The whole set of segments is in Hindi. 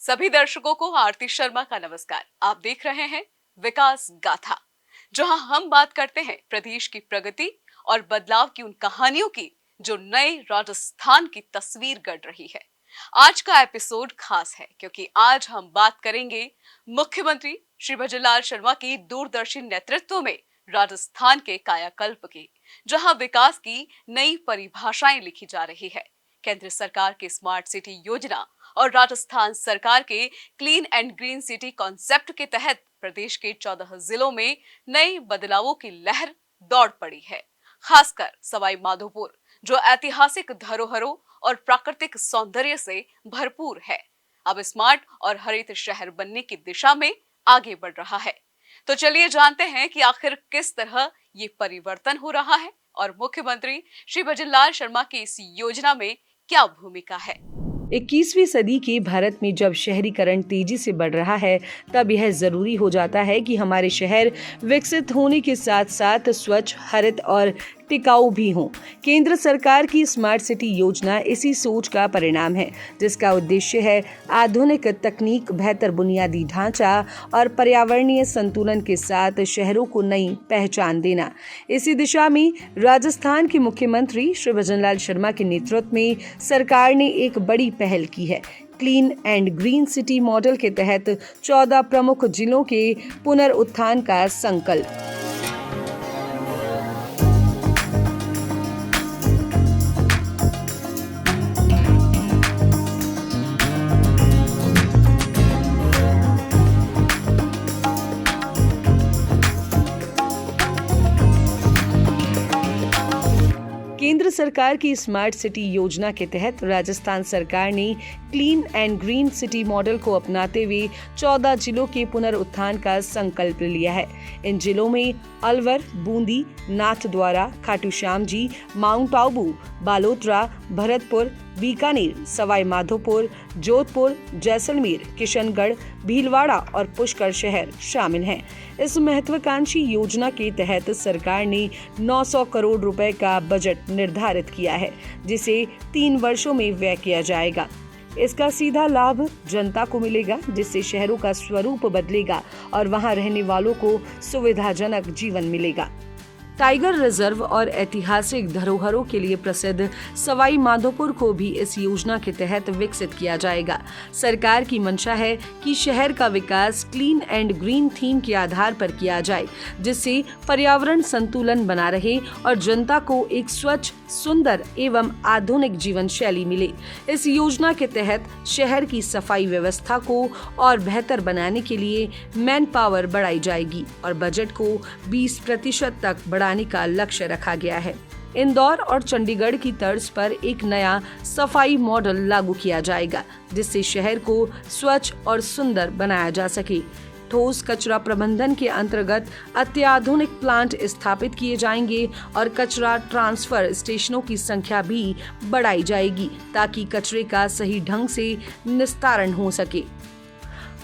सभी दर्शकों को आरती शर्मा का नमस्कार। आप देख रहे हैं विकास गाथा, जहां हम बात करते हैं प्रदेश की प्रगति और बदलाव की उन कहानियों की जो नए राजस्थान की तस्वीर गढ़ रही है। आज का एपिसोड खास है क्योंकि आज हम बात करेंगे मुख्यमंत्री श्री भजनलाल शर्मा की दूरदर्शी नेतृत्व में राजस्थान के कायाकल्प की, जहां विकास की नई परिभाषाएं लिखी जा रही है। केंद्र सरकार की स्मार्ट सिटी योजना और राजस्थान सरकार के clean and green city concept के तहत प्रदेश के 14 जिलों में नए बदलावों की लहर दौड़ पड़ी है। खासकर सवाई माधोपुर, जो ऐतिहासिक धरोहरों और प्राकृतिक सौंदर्य से भरपूर है, अब स्मार्ट और हरित शहर बनने की दिशा में आगे बढ़ रहा है। तो चलिए जानते हैं कि आखिर किस तरह ये परिवर्तन हो रहा है और मुख्यमंत्री श्री भजनलाल शर्मा की इस योजना में क्या भूमिका है। 21वीं सदी के भारत में जब शहरीकरण तेजी से बढ़ रहा है, तब यह जरूरी हो जाता है कि हमारे शहर विकसित होने के साथ साथ स्वच्छ, हरित और टिकाऊ भी हों। केंद्र सरकार की स्मार्ट सिटी योजना इसी सोच का परिणाम है, जिसका उद्देश्य है आधुनिक तकनीक, बेहतर बुनियादी ढांचा और पर्यावरणीय संतुलन के साथ शहरों को नई पहचान देना। इसी दिशा में राजस्थान के मुख्यमंत्री श्री भजनलाल शर्मा के नेतृत्व में सरकार ने एक बड़ी पहल की है। Clean and green city model के तहत 14 प्रमुख जिलों के पुनरुत्थान का संकल्प। केंद्र सरकार की स्मार्ट सिटी योजना के तहत राजस्थान सरकार ने clean and green city model को अपनाते हुए 14 जिलों के पुनरुत्थान का संकल्प लिया है। इन जिलों में अलवर, बूंदी, नाथद्वारा, खाटू श्याम जी, माउंट आबू, बालोतरा, भरतपुर, बीकानेर, सवाई माधोपुर, जोधपुर, जैसलमेर, किशनगढ़, भीलवाड़ा और पुष्कर शहर शामिल हैं। इस महत्वाकांक्षी योजना के तहत सरकार ने 900 करोड़ रुपए का बजट निर्धारित किया है, जिसे 3 वर्षों में व्यय किया जाएगा। इसका सीधा लाभ जनता को मिलेगा, जिससे शहरों का स्वरूप बदलेगा और वहां रहने वालों को सुविधाजनक जीवन मिलेगा। टाइगर रिजर्व और ऐतिहासिक धरोहरों के लिए प्रसिद्ध सवाई माधोपुर को भी इस योजना के तहत विकसित किया जाएगा। सरकार की मंशा है कि शहर का विकास क्लीन एंड ग्रीन थीम के आधार पर किया जाए, जिससे पर्यावरण संतुलन बना रहे और जनता को एक स्वच्छ, सुंदर एवं आधुनिक जीवन शैली मिले। इस योजना के तहत शहर की सफाई व्यवस्था को और बेहतर बनाने के लिए मैन पावर बढ़ाई जाएगी और बजट को 20% तक बढ़ाने का लक्ष्य रखा गया है। इंदौर और चंडीगढ़ की तर्ज पर एक नया सफाई मॉडल लागू किया जाएगा, जिससे शहर को स्वच्छ और सुंदर बनाया जा सके। ठोस कचरा प्रबंधन के अंतर्गत अत्याधुनिक प्लांट स्थापित किए जाएंगे और कचरा ट्रांसफर स्टेशनों की संख्या भी बढ़ाई जाएगी, ताकि कचरे का सही ढंग से निस्तारण हो सके।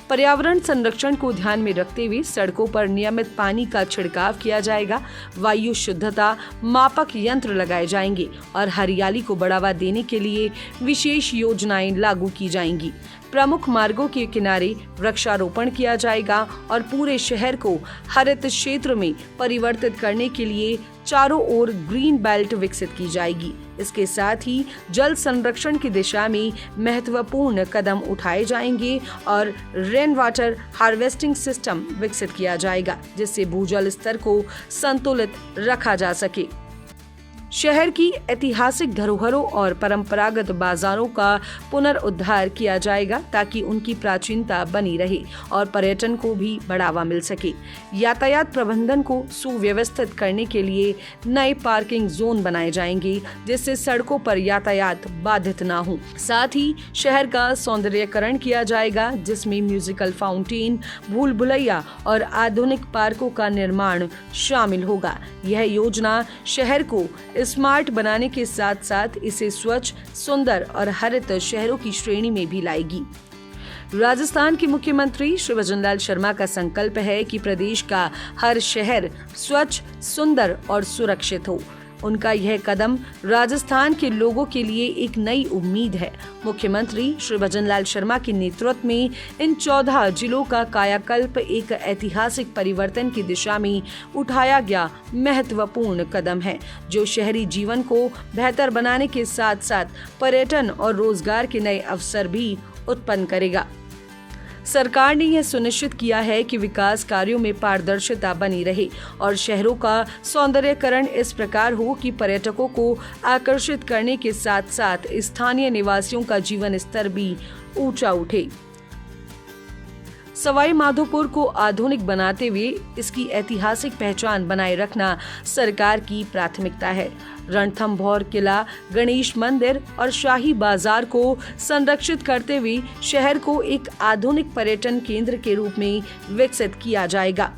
पर्यावरण संरक्षण को ध्यान में रखते हुए सड़कों पर नियमित पानी का छिड़काव किया जाएगा, वायु शुद्धता मापक यंत्र लगाए जाएंगे और हरियाली को बढ़ावा देने के लिए विशेष योजनाएं लागू की जाएंगी। प्रमुख मार्गों के किनारे वृक्षारोपण किया जाएगा और पूरे शहर को हरित क्षेत्र में परिवर्तित करने के लिए चारों ओर ग्रीन बेल्ट विकसित की जाएगी। इसके साथ ही जल संरक्षण की दिशा में महत्वपूर्ण कदम उठाए जाएंगे और रेन वाटर हार्वेस्टिंग सिस्टम विकसित किया जाएगा, जिससे भूजल स्तर को संतुलित रखा जा सके। शहर की ऐतिहासिक धरोहरों और परंपरागत बाजारों का पुनरुद्धार किया जाएगा, ताकि उनकी प्राचीनता बनी रहे और पर्यटन को भी बढ़ावा मिल सके। यातायात प्रबंधन को सुव्यवस्थित करने के लिए नए पार्किंग जोन बनाए जाएंगे, जिससे सड़कों पर यातायात बाधित ना हो। साथ ही शहर का सौंदर्यीकरण किया जाएगा, जिसमें म्यूजिकल फाउंटेन, भूल भुलैया और आधुनिक पार्कों का निर्माण शामिल होगा। यह योजना शहर को स्मार्ट बनाने के साथ साथ इसे स्वच्छ, सुंदर और हरित शहरों की श्रेणी में भी लाएगी। राजस्थान के मुख्यमंत्री श्री भजनलाल शर्मा का संकल्प है कि प्रदेश का हर शहर स्वच्छ, सुंदर और सुरक्षित हो। उनका यह कदम राजस्थान के लोगों के लिए एक नई उम्मीद है। मुख्यमंत्री श्री भजनलाल शर्मा के नेतृत्व में इन 14 जिलों का कायाकल्प एक ऐतिहासिक परिवर्तन की दिशा में उठाया गया महत्वपूर्ण कदम है, जो शहरी जीवन को बेहतर बनाने के साथ साथ पर्यटन और रोजगार के नए अवसर भी उत्पन्न करेगा। सरकार ने यह सुनिश्चित किया है कि विकास कार्यों में पारदर्शिता बनी रहे और शहरों का सौंदर्यीकरण इस प्रकार हो कि पर्यटकों को आकर्षित करने के साथ साथ स्थानीय निवासियों का जीवन स्तर भी ऊंचा उठे। सवाई माधोपुर को आधुनिक बनाते हुए इसकी ऐतिहासिक पहचान बनाए रखना सरकार की प्राथमिकता है। रणथंभौर किला, गणेश मंदिर और शाही बाजार को संरक्षित करते हुए शहर को एक आधुनिक पर्यटन केंद्र के रूप में विकसित किया जाएगा।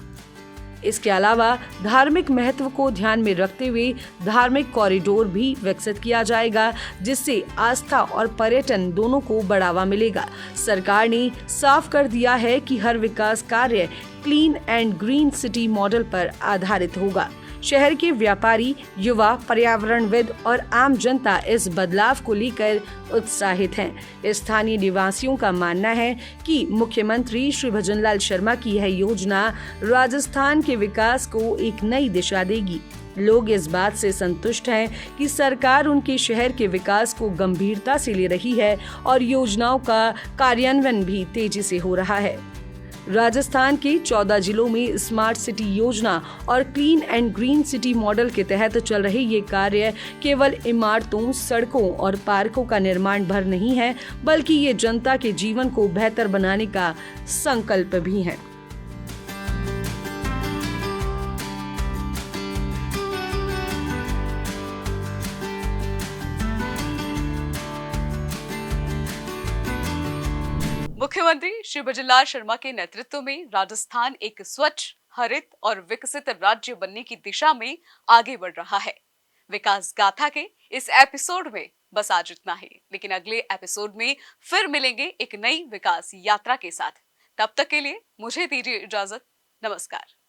इसके अलावा धार्मिक महत्व को ध्यान में रखते हुए धार्मिक कॉरिडोर भी विकसित किया जाएगा, जिससे आस्था और पर्यटन दोनों को बढ़ावा मिलेगा। सरकार ने साफ कर दिया है कि हर विकास कार्य clean and green city model पर आधारित होगा। शहर के व्यापारी, युवा, पर्यावरणविद और आम जनता इस बदलाव को लेकर उत्साहित हैं। स्थानीय निवासियों का मानना है कि मुख्यमंत्री श्री भजनलाल शर्मा की यह योजना राजस्थान के विकास को एक नई दिशा देगी। लोग इस बात से संतुष्ट हैं कि सरकार उनके शहर के विकास को गंभीरता से ले रही है और योजनाओं का कार्यान्वयन भी तेजी से हो रहा है। राजस्थान के 14 जिलों में स्मार्ट सिटी योजना और clean and green city model के तहत चल रहे ये कार्य केवल इमारतों, सड़कों और पार्कों का निर्माण भर नहीं है, बल्कि ये जनता के जीवन को बेहतर बनाने का संकल्प भी है। मुख्यमंत्री श्री भजनलाल शर्मा के नेतृत्व में राजस्थान एक स्वच्छ, हरित और विकसित राज्य बनने की दिशा में आगे बढ़ रहा है। विकास गाथा के इस एपिसोड में बस आज इतना ही, लेकिन अगले एपिसोड में फिर मिलेंगे एक नई विकास यात्रा के साथ। तब तक के लिए मुझे दीजिए इजाजत। नमस्कार।